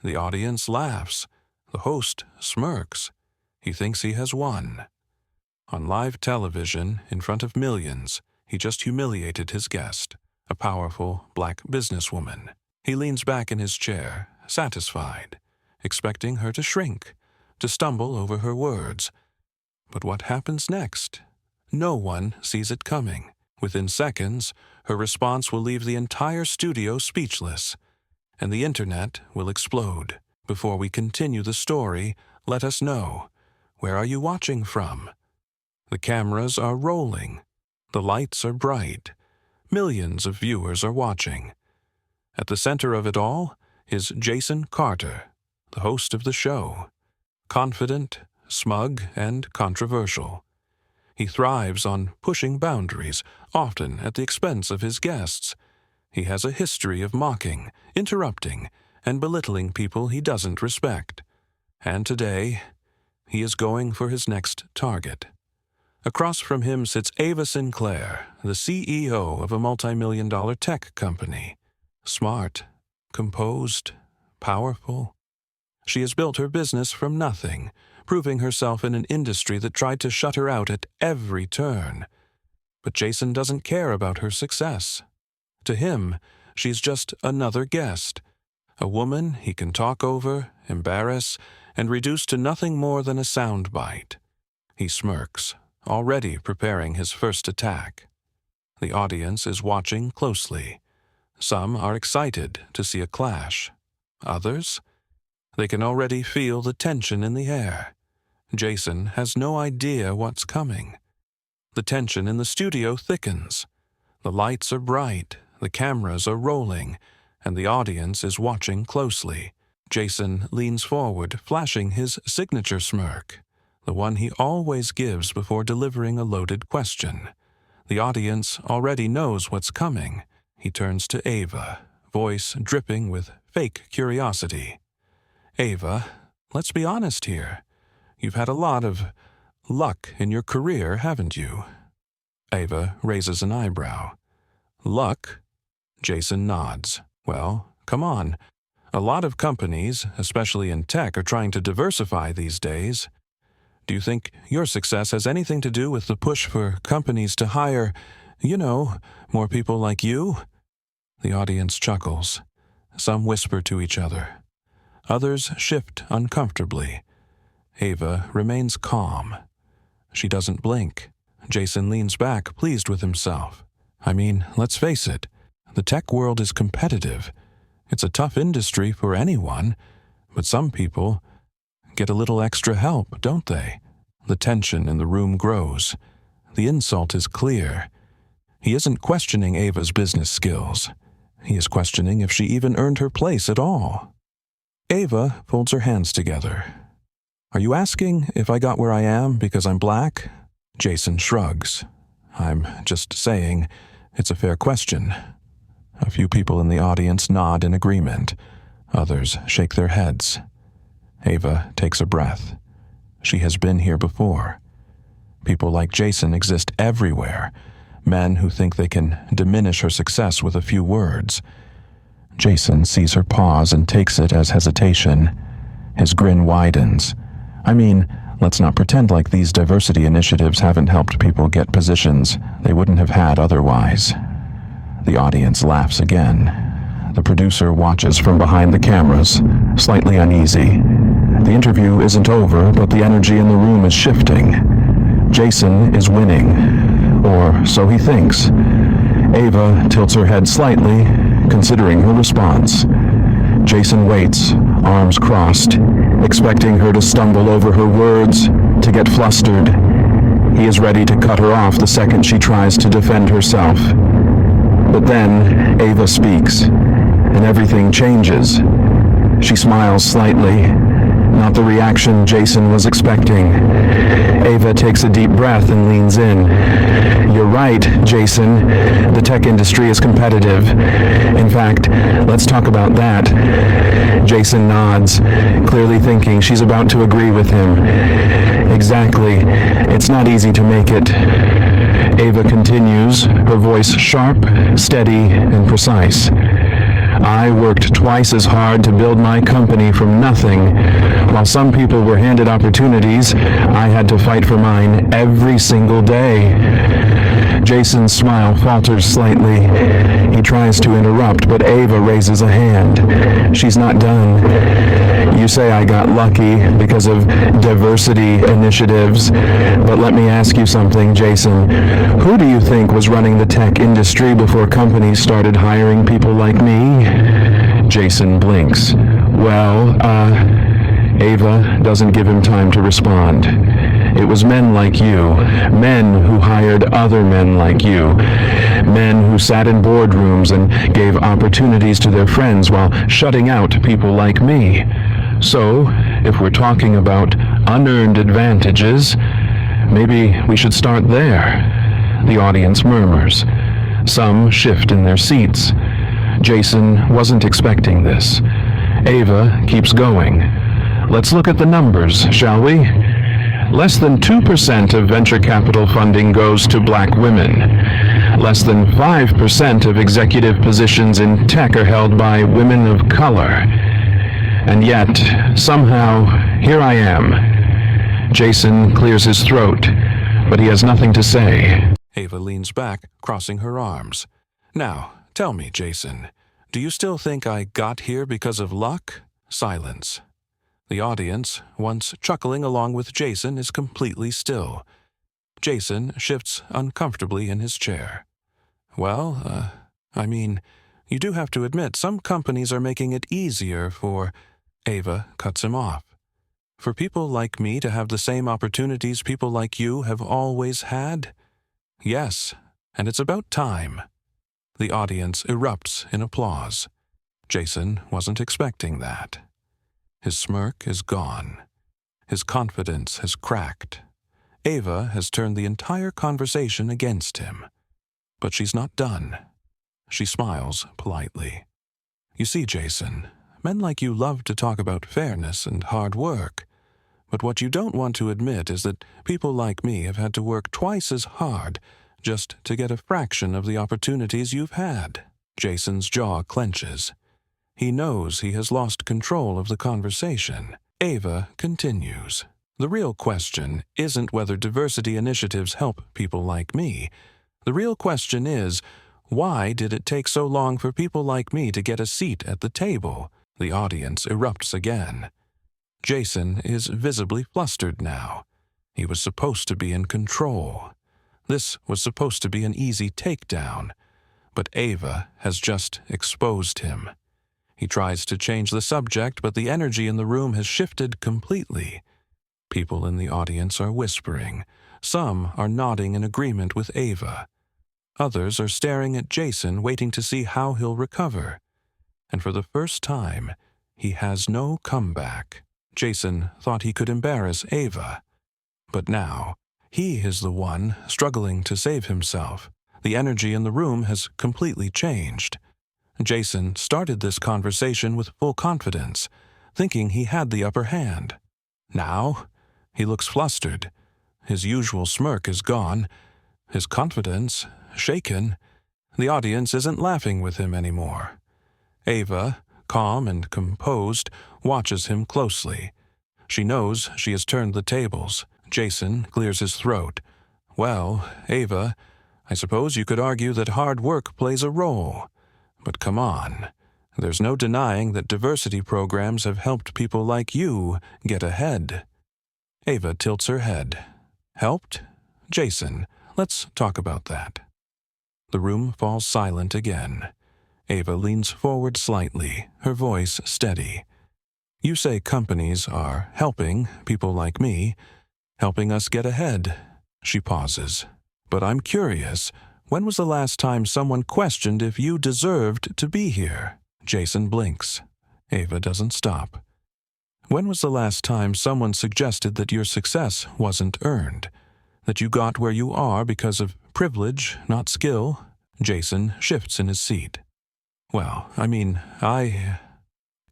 The audience laughs. The host smirks. He thinks he has won. On live television, in front of millions, he just humiliated his guest, a powerful black businesswoman. He leans back in his chair, satisfied, expecting her to shrink, to stumble over her words. But what happens next? No one sees it coming. Within seconds, her response will leave the entire studio speechless, and the internet will explode. Before we continue the story, let us know, where are you watching from? The cameras are rolling. The lights are bright. Millions of viewers are watching. At the center of it all is Jason Carter, the host of the show. Confident, smug, and controversial. He thrives on pushing boundaries, often at the expense of his guests. He has a history of mocking, interrupting, and belittling people he doesn't respect. And today, he is going for his next target. Across from him sits Ava Sinclair, the CEO of a multi-million-dollar tech company. Smart, composed, powerful. She has built her business from nothing, proving herself in an industry that tried to shut her out at every turn. But Jason doesn't care about her success. To him, she's just another guest, a woman he can talk over, embarrass, and reduce to nothing more than a soundbite. He smirks, already preparing his first attack. The audience is watching closely. Some are excited to see a clash. Others? They can already feel the tension in the air. Jason has no idea what's coming. The tension in the studio thickens. The lights are bright, the cameras are rolling, and the audience is watching closely. Jason leans forward, flashing his signature smirk, the one he always gives before delivering a loaded question. The audience already knows what's coming. He turns to Ava, voice dripping with fake curiosity. Ava, let's be honest here. You've had a lot of luck in your career, haven't you? Ava raises an eyebrow. Luck? Jason nods. Well, come on. A lot of companies, especially in tech, are trying to diversify these days. Do you think your success has anything to do with the push for companies to hire, more people like you? The audience chuckles. Some whisper to each other. Others shift uncomfortably. Ava remains calm. She doesn't blink. Jason leans back, pleased with himself. I mean, let's face it, the tech world is competitive. It's a tough industry for anyone, but some people get a little extra help, don't they? The tension in the room grows. The insult is clear. He isn't questioning Ava's business skills. He is questioning if she even earned her place at all. Ava folds her hands together. Are you asking if I got where I am because I'm black? Jason shrugs. I'm just saying it's a fair question. A few people in the audience nod in agreement. Others shake their heads. Ava takes a breath. She has been here before. People like Jason exist everywhere. Men who think they can diminish her success with a few words. Jason sees her pause and takes it as hesitation. His grin widens. I mean, let's not pretend like these diversity initiatives haven't helped people get positions they wouldn't have had otherwise. The audience laughs again. The producer watches from behind the cameras, slightly uneasy. The interview isn't over, but the energy in the room is shifting. Jason is winning, or so he thinks. Ava tilts her head slightly, considering her response. Jason waits, arms crossed, expecting her to stumble over her words, to get flustered. He is ready to cut her off the second she tries to defend herself. But then Ava speaks, and everything changes. She smiles slightly, not the reaction Jason was expecting. Ava takes a deep breath and leans in. You're right, Jason. The tech industry is competitive. In fact, let's talk about that. Jason nods, clearly thinking she's about to agree with him. Exactly. It's not easy to make it. Ava continues, her voice sharp, steady, and precise. I worked twice as hard to build my company from nothing. While some people were handed opportunities, I had to fight for mine every single day. Jason's smile falters slightly. He tries to interrupt, but Ava raises a hand. She's not done. You say I got lucky because of diversity initiatives, but let me ask you something, Jason. Who do you think was running the tech industry before companies started hiring people like me? Jason blinks. Well, Ava doesn't give him time to respond. It was men like you, men who hired other men like you, men who sat in boardrooms and gave opportunities to their friends while shutting out people like me. So, if we're talking about unearned advantages, maybe we should start there. The audience murmurs. Some shift in their seats. Jason wasn't expecting this. Ava keeps going. Let's look at the numbers, shall we? Less than 2% of venture capital funding goes to black women. Less than 5% of executive positions in tech are held by women of color. And yet, somehow, here I am. Jason clears his throat, but he has nothing to say. Ava leans back, crossing her arms. Now, tell me, Jason, do you still think I got here because of luck? Silence. The audience, once chuckling along with Jason, is completely still. Jason shifts uncomfortably in his chair. Well, you do have to admit some companies are making it easier for... Ava cuts him off. For people like me to have the same opportunities people like you have always had? Yes, and it's about time. The audience erupts in applause. Jason wasn't expecting that. His smirk is gone. His confidence has cracked. Ava has turned the entire conversation against him. But she's not done. She smiles politely. You see, Jason, men like you love to talk about fairness and hard work. But what you don't want to admit is that people like me have had to work twice as hard just to get a fraction of the opportunities you've had. Jason's jaw clenches. He knows he has lost control of the conversation. Ava continues. The real question isn't whether diversity initiatives help people like me. The real question is, why did it take so long for people like me to get a seat at the table? The audience erupts again. Jason is visibly flustered now. He was supposed to be in control. This was supposed to be an easy takedown. But Ava has just exposed him. He tries to change the subject, but the energy in the room has shifted completely. People in the audience are whispering. Some are nodding in agreement with Ava. Others are staring at Jason, waiting to see how he'll recover. And for the first time, he has no comeback. Jason thought he could embarrass Ava. But now, he is the one struggling to save himself. The energy in the room has completely changed. Jason started this conversation with full confidence, thinking he had the upper hand. Now, he looks flustered. His usual smirk is gone. His confidence shaken. The audience isn't laughing with him anymore. Ava, calm and composed, watches him closely. She knows she has turned the tables. Jason clears his throat. Well, Ava, I suppose you could argue that hard work plays a role. But come on, there's no denying that diversity programs have helped people like you get ahead. Ava tilts her head. Helped? Jason, let's talk about that. The room falls silent again. Ava leans forward slightly, her voice steady. You say companies are helping people like me, helping us get ahead. She pauses. But I'm curious, when was the last time someone questioned if you deserved to be here? Jason blinks. Ava doesn't stop. When was the last time someone suggested that your success wasn't earned? That you got where you are because of privilege, not skill? Jason shifts in his seat. Well,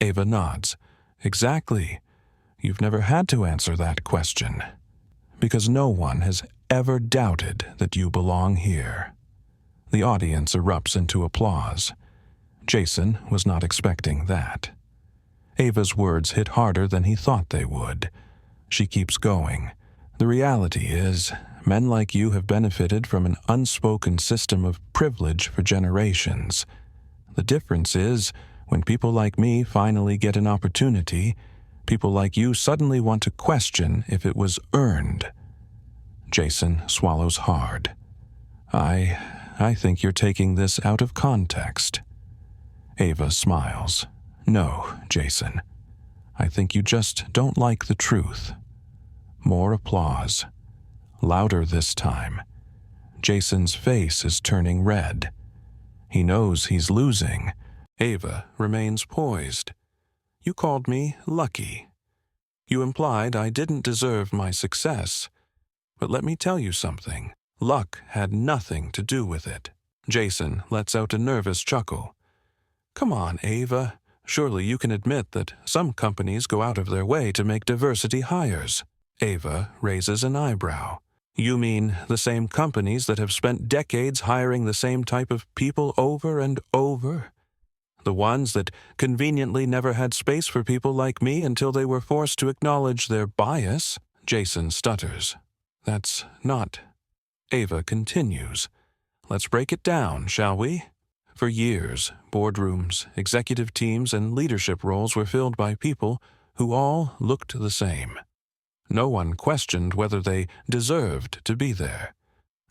Ava nods. Exactly. You've never had to answer that question. Because no one has ever doubted that you belong here. The audience erupts into applause. Jason was not expecting that. Ava's words hit harder than he thought they would. She keeps going. The reality is, men like you have benefited from an unspoken system of privilege for generations. The difference is, when people like me finally get an opportunity, people like you suddenly want to question if it was earned. Jason swallows hard. I think you're taking this out of context. Ava smiles. No, Jason. I think you just don't like the truth. More applause. Louder this time. Jason's face is turning red. He knows he's losing. Ava remains poised. You called me lucky. You implied I didn't deserve my success. But let me tell you something. Luck had nothing to do with it. Jason lets out a nervous chuckle. Come on, Ava. Surely you can admit that some companies go out of their way to make diversity hires. Ava raises an eyebrow. You mean the same companies that have spent decades hiring the same type of people over and over? The ones that conveniently never had space for people like me until they were forced to acknowledge their bias? Jason stutters. That's not. Ava continues. Let's break it down, shall we? For years, boardrooms, executive teams, and leadership roles were filled by people who all looked the same. No one questioned whether they deserved to be there.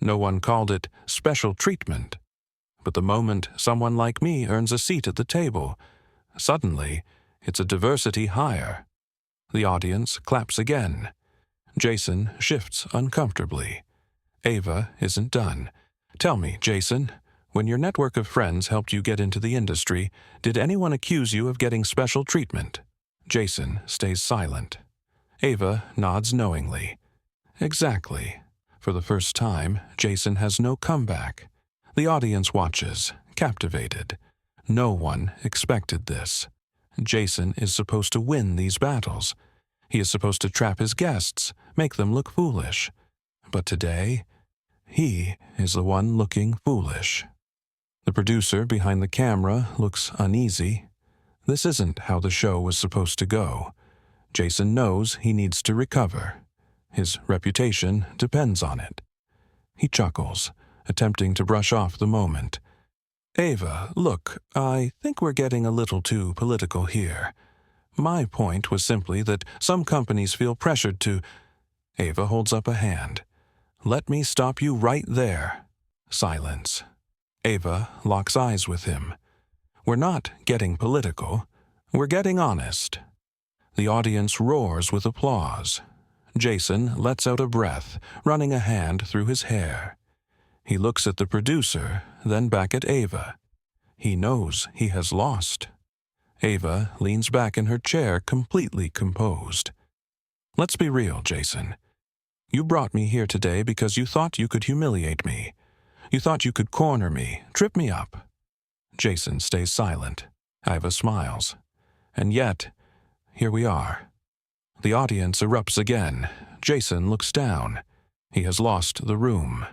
No one called it special treatment. But the moment someone like me earns a seat at the table, suddenly it's a diversity hire. The audience claps again. Jason shifts uncomfortably. Ava isn't done. Tell me, Jason, when your network of friends helped you get into the industry, did anyone accuse you of getting special treatment? Jason stays silent. Ava nods knowingly. Exactly. For the first time, Jason has no comeback. The audience watches, captivated. No one expected this. Jason is supposed to win these battles. He is supposed to trap his guests, make them look foolish. But today, he is the one looking foolish. The producer behind the camera looks uneasy. This isn't how the show was supposed to go. Jason knows he needs to recover. His reputation depends on it. He chuckles, attempting to brush off the moment. Ava, look, I think we're getting a little too political here. My point was simply that some companies feel pressured to... Ava holds up a hand. Let me stop you right there. Silence. Ava locks eyes with him. We're not getting political. We're getting honest. The audience roars with applause. Jason lets out a breath, running a hand through his hair. He looks at the producer, then back at Ava. He knows he has lost. Ava leans back in her chair, completely composed. Let's be real, Jason. You brought me here today because you thought you could humiliate me. You thought you could corner me, trip me up. Jason stays silent. Ava smiles. And yet, here we are. The audience erupts again. Jason looks down. He has lost the room.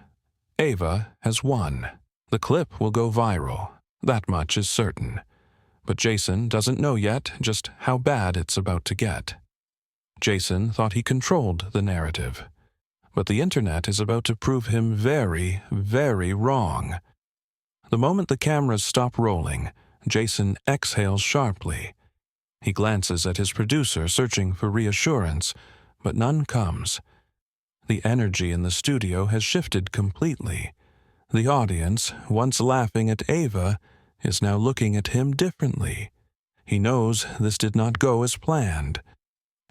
Ava has won. The clip will go viral. That much is certain. But Jason doesn't know yet just how bad it's about to get. Jason thought he controlled the narrative. But the internet is about to prove him very, very wrong. The moment the cameras stop rolling, Jason exhales sharply. He glances at his producer, searching for reassurance, but none comes. The energy in the studio has shifted completely. The audience, once laughing at Ava, is now looking at him differently. He knows this did not go as planned.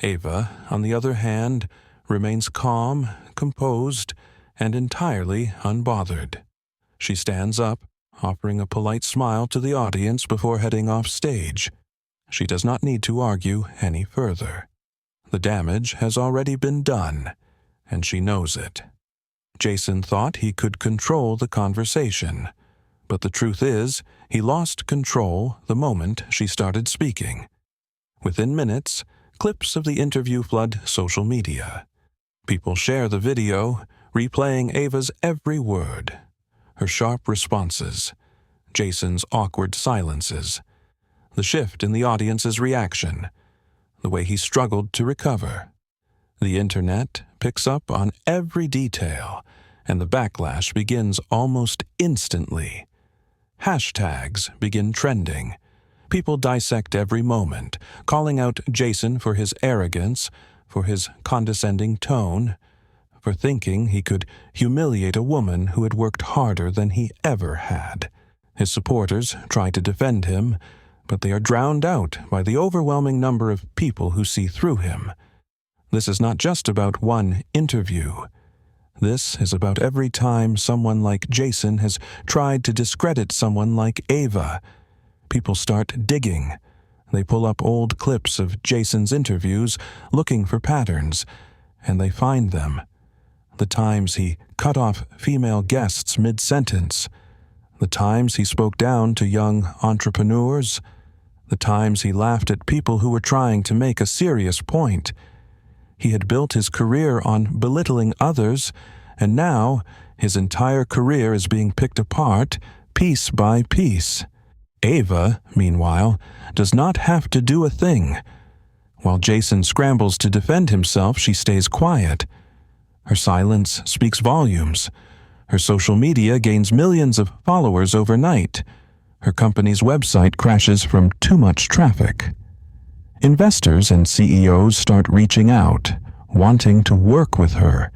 Ava, on the other hand, remains calm, composed, and entirely unbothered. She stands up, offering a polite smile to the audience before heading off stage. She does not need to argue any further. The damage has already been done, and she knows it. Jason thought he could control the conversation, but the truth is, he lost control the moment she started speaking. Within minutes, clips of the interview flood social media. People share the video, replaying Ava's every word, her sharp responses, Jason's awkward silences, the shift in the audience's reaction, the way he struggled to recover. The internet picks up on every detail, and the backlash begins almost instantly. Hashtags begin trending. People dissect every moment, calling out Jason for his arrogance, for his condescending tone, for thinking he could humiliate a woman who had worked harder than he ever had. His supporters try to defend him, but they are drowned out by the overwhelming number of people who see through him. This is not just about one interview. This is about every time someone like Jason has tried to discredit someone like Ava. People start digging. They pull up old clips of Jason's interviews, looking for patterns, and they find them. The times he cut off female guests mid-sentence, the times he spoke down to young entrepreneurs, the times he laughed at people who were trying to make a serious point. He had built his career on belittling others, and now his entire career is being picked apart, piece by piece. Ava, meanwhile, does not have to do a thing. While Jason scrambles to defend himself, she stays quiet. Her silence speaks volumes. Her social media gains millions of followers overnight. Her company's website crashes from too much traffic. Investors and CEOs start reaching out, wanting to work with her.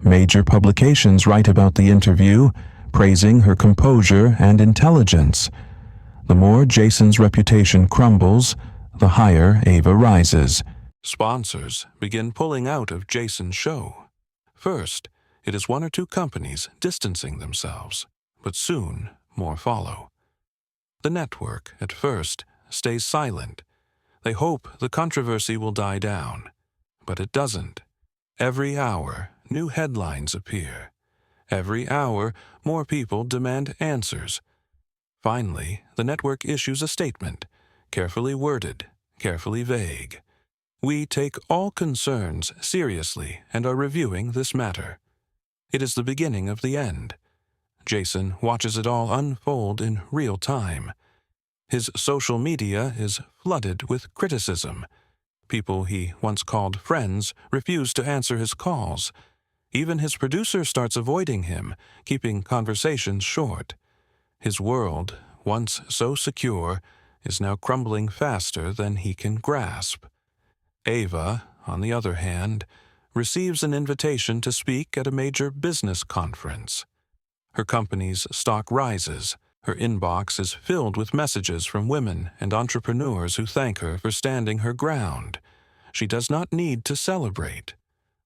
Major publications write about the interview, praising her composure and intelligence. The more Jason's reputation crumbles, the higher Ava rises. Sponsors begin pulling out of Jason's show. First, it is one or two companies distancing themselves, but soon more follow. The network, at first, stays silent. They hope the controversy will die down, but it doesn't. Every hour, new headlines appear. Every hour, more people demand answers. Finally, the network issues a statement, carefully worded, carefully vague. We take all concerns seriously and are reviewing this matter. It is the beginning of the end. Jason watches it all unfold in real time. His social media is flooded with criticism. People he once called friends refuse to answer his calls. Even his producer starts avoiding him, keeping conversations short. His world, once so secure, is now crumbling faster than he can grasp. Ava, on the other hand, receives an invitation to speak at a major business conference. Her company's stock rises. Her inbox is filled with messages from women and entrepreneurs who thank her for standing her ground. She does not need to celebrate.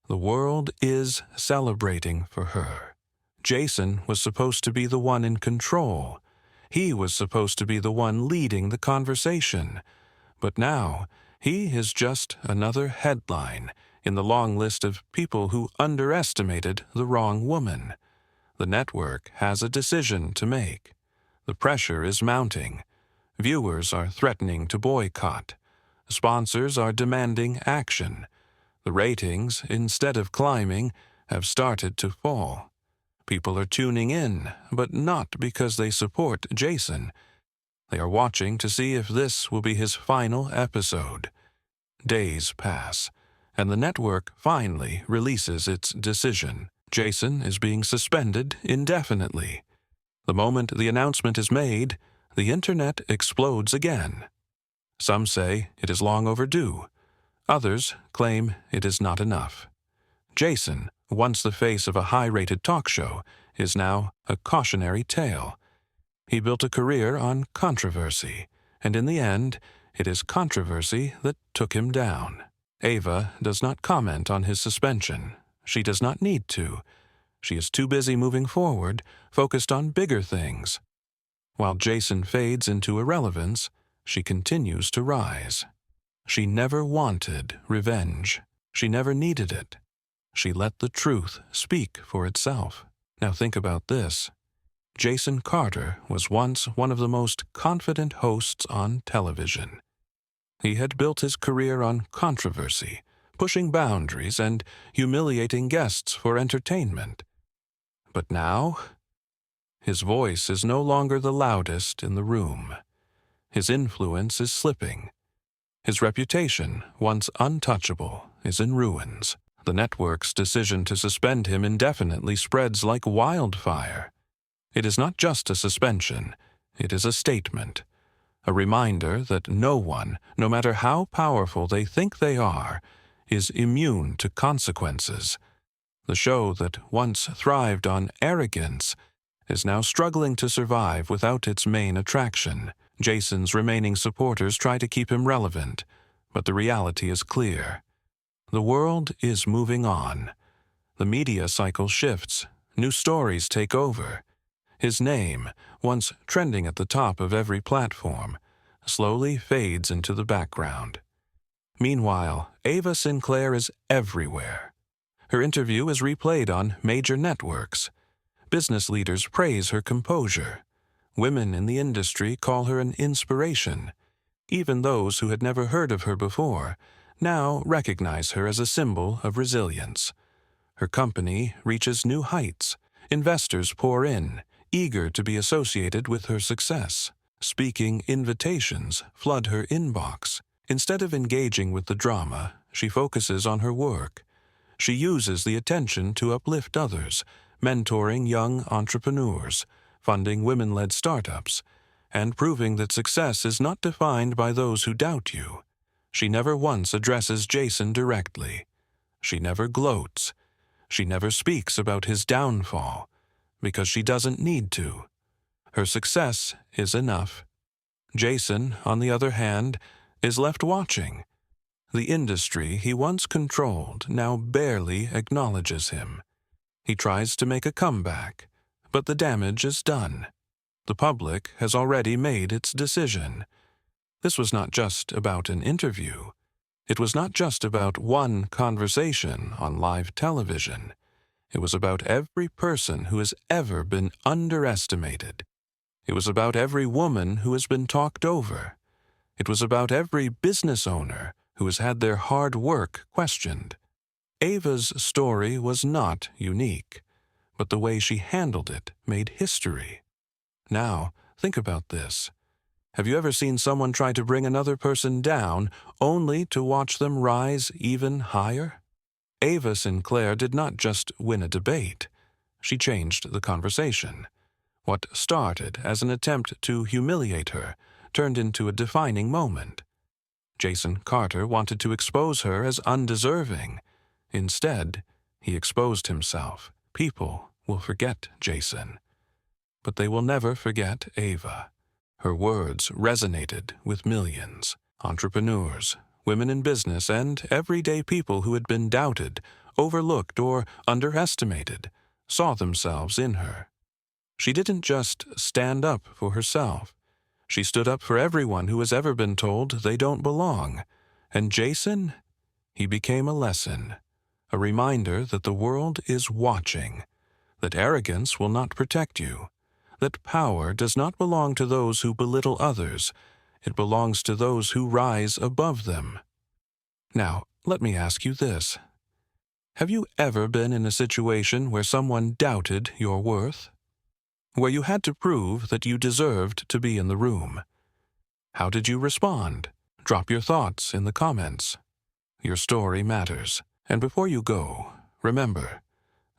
The world is celebrating for her. Jason was supposed to be the one in control. He was supposed to be the one leading the conversation. But now, he is just another headline in the long list of people who underestimated the wrong woman. The network has a decision to make. The pressure is mounting. Viewers are threatening to boycott. Sponsors are demanding action. The ratings, instead of climbing, have started to fall. People are tuning in, but not because they support Jason. They are watching to see if this will be his final episode. Days pass, and the network finally releases its decision. Jason is being suspended indefinitely. The moment the announcement is made, the internet explodes again. Some say it is long overdue. Others claim it is not enough. Jason, once the face of a high-rated talk show, is now a cautionary tale. He built a career on controversy, and in the end, it is controversy that took him down. Ava does not comment on his suspension. She does not need to. She is too busy moving forward, focused on bigger things. While Jason fades into irrelevance, she continues to rise. She never wanted revenge. She never needed it. She let the truth speak for itself. Now think about this. Jason Carter was once one of the most confident hosts on television. He had built his career on controversy, pushing boundaries and humiliating guests for entertainment. But now, His voice is no longer the loudest in the room. His influence is slipping. His reputation, once untouchable, is in ruins. The network's decision to suspend him indefinitely spreads like wildfire. It is not just a suspension, it is a statement, a reminder that no one, no matter how powerful they think they are, is immune to consequences. The show that once thrived on arrogance is now struggling to survive without its main attraction. Jason's remaining supporters try to keep him relevant, but the reality is clear. The world is moving on. The media cycle shifts. New stories take over. His name, once trending at the top of every platform, slowly fades into the background. Meanwhile, Ava Sinclair is everywhere. Her interview is replayed on major networks. Business leaders praise her composure. Women in the industry call her an inspiration. Even those who had never heard of her before now recognize her as a symbol of resilience. Her company reaches new heights. Investors pour in, eager to be associated with her success. Speaking invitations flood her inbox. Instead of engaging with the drama, she focuses on her work. She uses the attention to uplift others, mentoring young entrepreneurs, funding women-led startups, and proving that success is not defined by those who doubt you. She never once addresses Jason directly. She never gloats. She never speaks about his downfall, because she doesn't need to. Her success is enough. Jason, on the other hand, is left watching. The industry he once controlled now barely acknowledges him. He tries to make a comeback, but the damage is done. The public has already made its decision. This was not just about an interview. It was not just about one conversation on live television. It was about every person who has ever been underestimated. It was about every woman who has been talked over. It was about every business owner who has had their hard work questioned. Ava's story was not unique, but the way she handled it made history. Now, think about this. Have you ever seen someone try to bring another person down only to watch them rise even higher? Ava Sinclair did not just win a debate. She changed the conversation. What started as an attempt to humiliate her turned into a defining moment. Jason Carter wanted to expose her as undeserving. Instead, he exposed himself. People will forget Jason, but they will never forget Ava. Her words resonated with millions. Entrepreneurs, women in business, and everyday people who had been doubted, overlooked, or underestimated saw themselves in her. She didn't just stand up for herself. She stood up for everyone who has ever been told they don't belong. And Jason? He became a lesson, a reminder that the world is watching, that arrogance will not protect you, that power does not belong to those who belittle others. It belongs to those who rise above them. Now, let me ask you this. Have you ever been in a situation where someone doubted your worth? Where you had to prove that you deserved to be in the room? How did you respond? Drop your thoughts in the comments. Your story matters. And before you go, remember,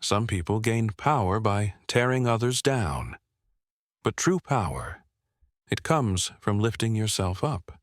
some people gain power by tearing others down. But true power, it comes from lifting yourself up.